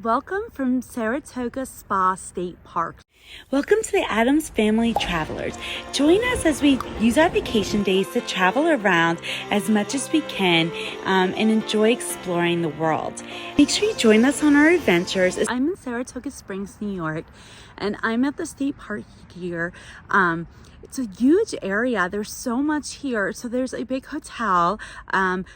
welcome from Saratoga Spa State Park. Welcome to the Adams Family Travelers. Join us as we use our vacation days to travel around as much as we can and enjoy exploring the world. Make sure you join us on our adventures. I'm in Saratoga Springs, New York, and I'm at the state park here. It's a huge area. There's so much here. So there's a big hotel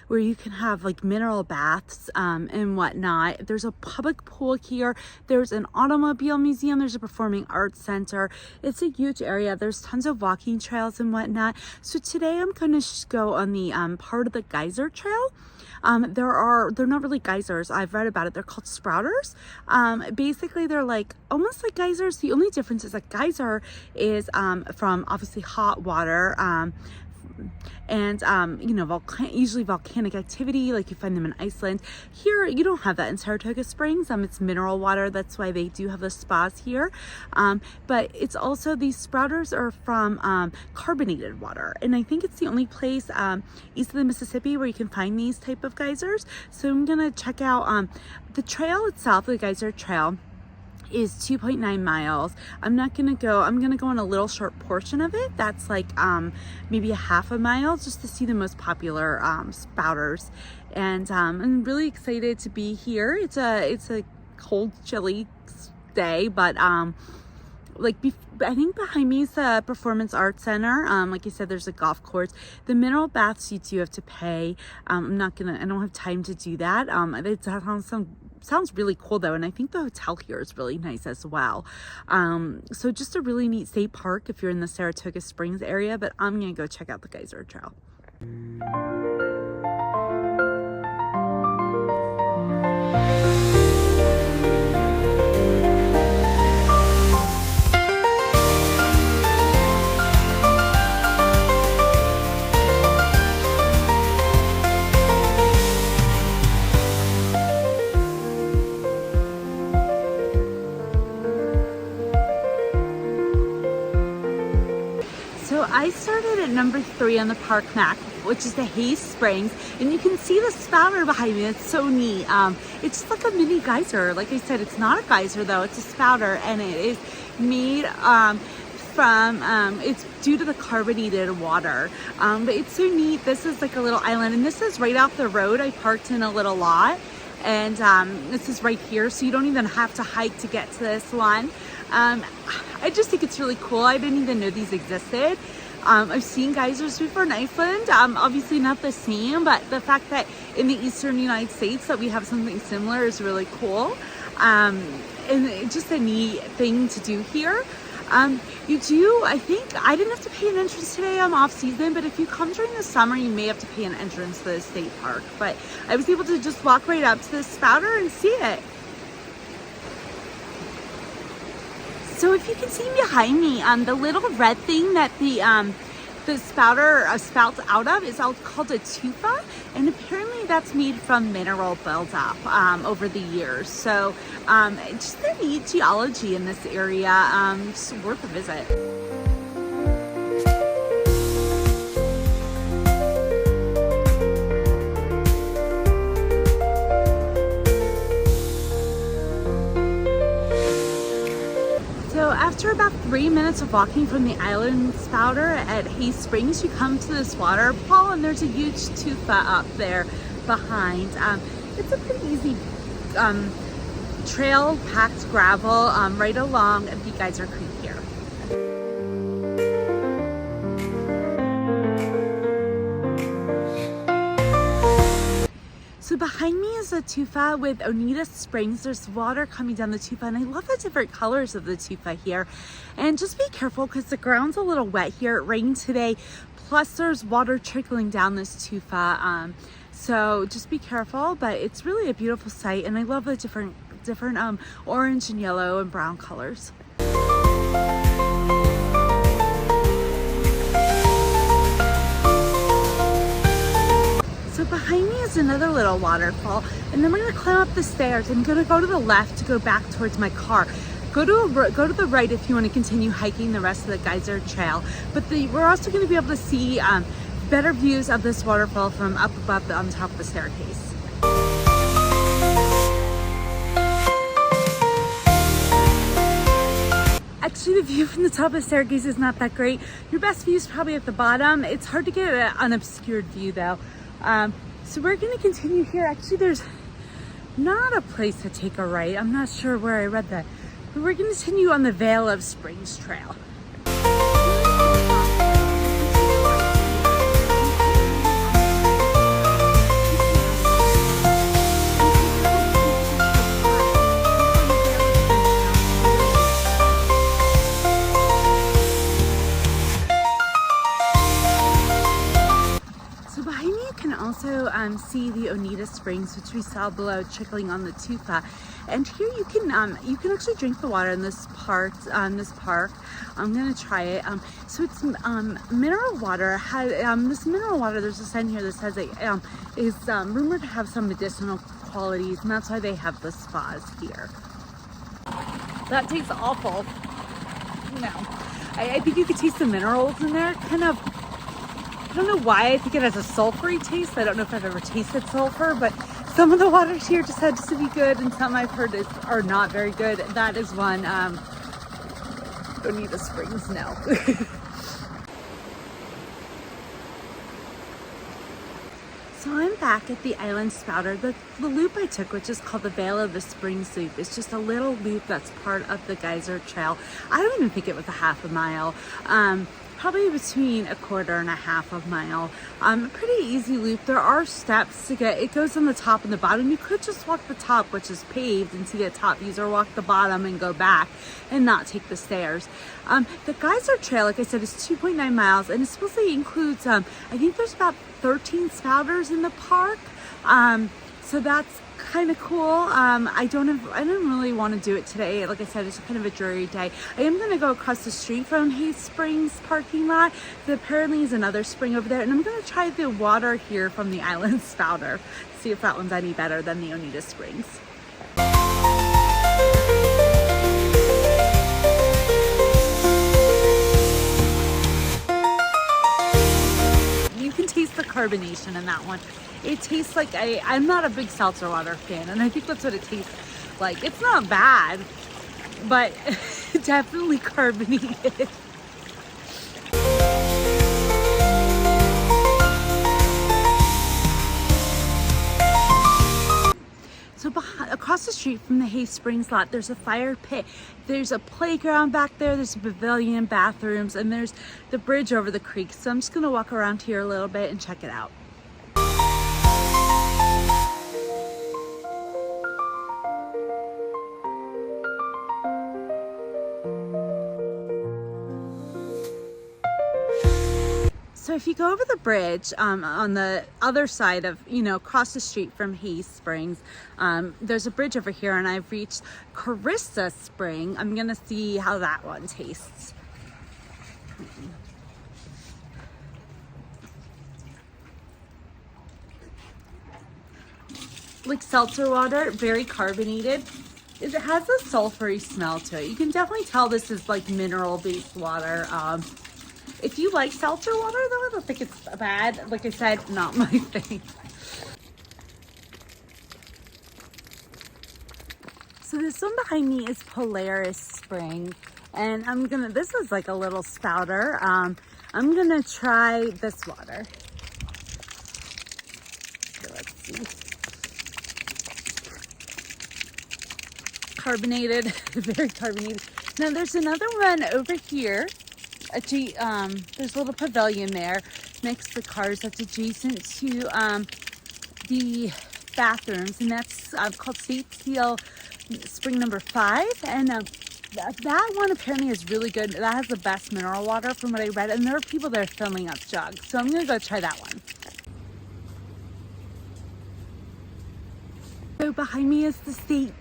where you can have like mineral baths and whatnot. There's a public pool here. There's an automobile museum. There's a performing arts center. It's a huge area. There's tons of walking trails and whatnot. So today I'm going to go on the part of the geyser trail. They're not really geysers. I've read about it. They're called spouters. Basically they're like almost like geysers. The only difference is a geyser is from obviously hot water and you know, usually volcanic activity, like you find them in Iceland. Here you don't have that in Saratoga Springs. It's mineral water. That's why they do have the spas here. But it's also, these spouters are from carbonated water, and I think it's the only place east of the Mississippi where you can find these type of geysers. So I'm gonna check out the trail itself. The geyser trail is 2.9 miles. I'm gonna go on a little short portion of it. That's like maybe a half a mile, just to see the most popular spouters. And I'm really excited to be here. It's a cold, chilly day, but I think behind me is the Performance Arts Center. Like I said, there's a golf course. The mineral baths you do have to pay. I don't have time to do that. It sounds really cool though, and I think the hotel here is really nice as well. So just a really neat state park if you're in the Saratoga Springs area, but I'm gonna go check out the geyser trail. So I started at number 3 on the park map, which is the Hayes Springs, and you can see the spouter behind me. It's so neat. It's just like a mini geyser. Like I said, it's not a geyser though, it's a spouter, and it is made it's due to the carbonated water. But it's so neat. This is like a little island, and this is right off the road. I parked in a little lot, and this is right here, so you don't even have to hike to get to this one. I just think it's really cool. I didn't even know these existed. I've seen geysers before in Iceland, obviously not the same, but the fact that in the eastern United States that we have something similar is really cool. And it's just a neat thing to do here. I think I didn't have to pay an entrance today. I'm off season, but if you come during the summer, you may have to pay an entrance to the state park. But I was able to just walk right up to the spouter and see it. So if you can see behind me, the little red thing that the spouter spouts out of is called a tufa, and apparently that's made from mineral buildup over the years. So just the neat geology in this area, just worth a visit. After about 3 minutes of walking from the island spouter at Hayes Springs, you come to this waterfall, and there's a huge tufa up there behind. It's a pretty easy trail, packed gravel, right along the Geyser Creek here. So behind me is a tufa with Oneida Springs. There's water coming down the tufa, and I love the different colors of the tufa here. And just be careful because the ground's a little wet here. It rained today, plus there's water trickling down this tufa. So just be careful, but it's really a beautiful sight, and I love the different orange and yellow and brown colors. So behind me is another little waterfall, and then we're gonna climb up the stairs. I'm gonna go to the left to go back towards my car. Go to the right if you want to continue hiking the rest of the geyser trail. But we're also going to be able to see better views of this waterfall from up above on top of the staircase. Actually, the view from the top of the staircase is not that great. Your best view is probably at the bottom. It's hard to get an unobscured view though. So we're gonna continue here. Actually, there's not a place to take a right. I'm not sure where I read that. But we're gonna continue on the Vale of Springs Trail. Also see the Oneida Springs, which we saw below trickling on the Tufa, and here you can actually drink the water in this park. I'm gonna try it. So it's mineral water. This mineral water, there's a sign here that says it is rumored to have some medicinal qualities, and that's why they have the spas here. That tastes awful. No, I think you could taste the minerals in there. Kind of. I don't know why. I think it has a sulfury taste. I don't know if I've ever tasted sulfur, but some of the waters here just had to be good, and some I've heard are not very good. That is one. Oneida Springs, no. So I'm back at the Island Spouter. The loop I took, which is called the Vale of the Springs Loop, is just a little loop that's part of the Geyser Trail. I don't even think it was a half a mile. Probably between a quarter and a half of a mile. Pretty easy loop. There are steps to get. It goes on the top and the bottom. You could just walk the top, which is paved, and see the top views, or walk the bottom and go back and not take the stairs. The Geyser Trail, like I said, is 2.9 miles, and it supposedly includes, I think there's about 13 spouters in the park. So that's kind of cool. I don't really want to do it today. Like I said, it's kind of a dreary day. I am going to go across the street from Hay Springs parking lot. There apparently is another spring over there, and I'm going to try the water here from the Island Spouter, see if that one's any better than the Oneida Springs. You can taste the carbonation in that one. It tastes like I'm not a big seltzer water fan, and I think that's what it tastes like. It's not bad, but definitely carbonated. So across the street from the Hay Springs lot, there's a fire pit. There's a playground back there. There's a pavilion, bathrooms, and there's the bridge over the creek. So I'm just gonna walk around here a little bit and check it out. So if you go over the bridge on the other side of, across the street from Hay Springs, there's a bridge over here, and I've reached Carissa Spring. I'm gonna see how that one tastes. Like seltzer water, very carbonated. It has a sulfury smell to it. You can definitely tell this is like mineral-based water. If you like seltzer water, though, I don't think it's bad. Like I said, not my thing. So this one behind me is Polaris Spring, and this is like a little spouter. I'm gonna try this water. So let's see. Carbonated, very carbonated. Now there's another one over here. There's a little pavilion there next to the cars that's adjacent to the bathrooms, and that's called State Seal Spring number 5, and that one apparently is really good. That has the best mineral water from what I read, and there are people that are filling up jugs, so I'm gonna go try that one. So behind me is the State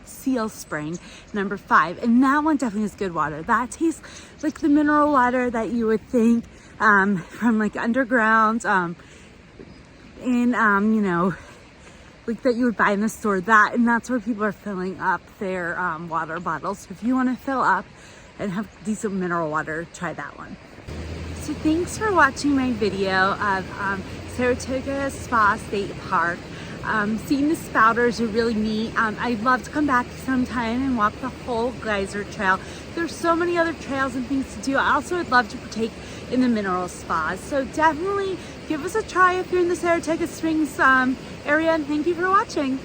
Seal Spring number 5, and that one definitely is good water. That tastes like the mineral water that you would think from like underground, like that you would buy in the store. And that's where people are filling up their water bottles. So if you want to fill up and have decent mineral water, try that one. So thanks for watching my video of Saratoga Spa State Park. Seeing the spouters are really neat. I'd love to come back sometime and walk the whole geyser trail. There's so many other trails and things to do. I also would love to partake in the mineral spas. So definitely give us a try if you're in the Saratoga Springs area, and thank you for watching.